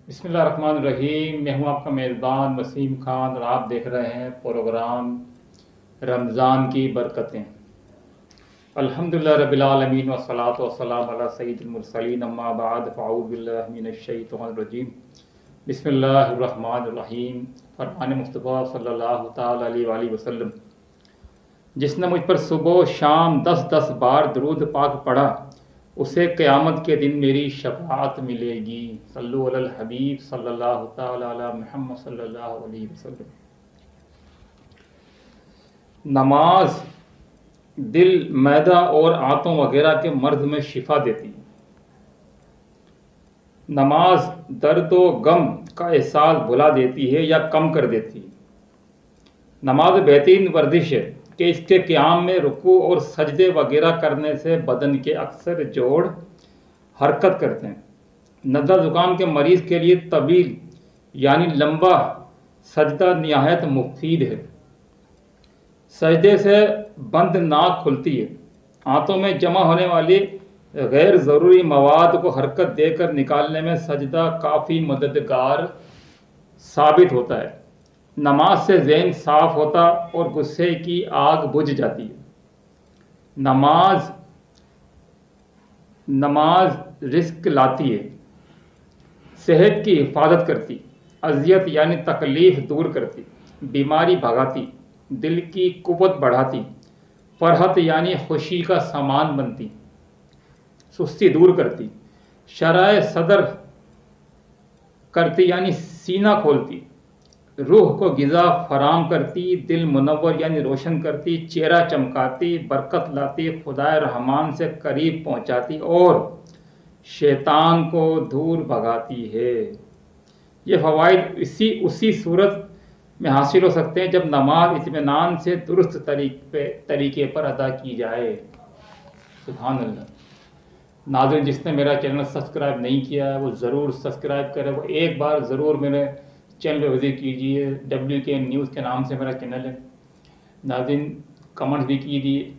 बिस्मिल्लाहिर्रहमानिर्रहीम। मैं हूं आपका मेज़बान वसीम खान और आप देख रहे हैं प्रोग्राम रमज़ान की बरकतें। अल्हम्दुलिल्लाह रब्बिल आलमीन वस्सलातु वस्सलामु अला सय्यिदिल मुरसलीन अम्मा बाद फ़अऊज़ु बिल्लाहि मिनश शैतानिर रजीम। बिस्मिल्लाहिर्रहमानिर्रहीम। फरमान मुस्तफ़ा सल्लल्लाहु तआला अलैहि वसल्लम, जिसने मुझ पर सुबह शाम 10-10 बार दरूद पाक पढ़ा उसे क़यामत के दिन मेरी शफ़ाअत मिलेगी। सल्लु अलल हबीब सल्लल्लाहु तआला अला मुहम्मद सल्लल्लाहु अलैहि वसल्लम। नमाज दिल, मैदा और आंतों वगैरह के मर्ज में शिफा देती है। नमाज दर्द व गम का एहसास भुला देती है या कम कर देती है। नमाज बेहतरीन वर्जिश है कि इसके क़याम में रुकू और सजदे वगैरह करने से बदन के अक्सर जोड़ हरकत करते हैं। नज़ला ज़ुकाम के मरीज़ के लिए तवील यानी लंबा सजदा निहायत मुफीद है। सजदे से बंद नाक खुलती है। आंतों में जमा होने वाली गैर ज़रूरी मवाद को हरकत देकर निकालने में सजदा काफ़ी मददगार साबित होता है। नमाज से ज़हन साफ होता और गुस्से की आग बुझ जाती है। नमाज रिस्क लाती है, सेहत की हिफाजत करती, अजियत यानी तकलीफ दूर करती, बीमारी भगाती, दिल की कुव्वत बढ़ाती, फरहत यानी खुशी का सामान बनती, सुस्ती दूर करती, शराय सदर करती यानी सीना खोलती, रूह को गिज़ा फराम करती, दिल मुनव्वर यानी रोशन करती, चेहरा चमकाती, बरकत लाती, खुदाए रहमान से करीब पहुंचाती और शैतान को दूर भगाती है। ये फ़वाइद उसी सूरत में हासिल हो सकते हैं जब नमाज इत्मीनान से दुरुस्त तरीके पर अदा की जाए। सुभान अल्लाह। नाज़रीन, जिसने मेरा चैनल सब्सक्राइब नहीं किया है वो ज़रूर सब्सक्राइब करें। वो एक बार ज़रूर मेरे चैनल पर विज़िट कीजिए। WK न्यूज़ के नाम से मेरा चैनल है। नाज़रीन, कमेंट भी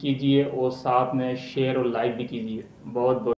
कीजिए और साथ में शेयर और लाइक भी कीजिए। बहुत बहुत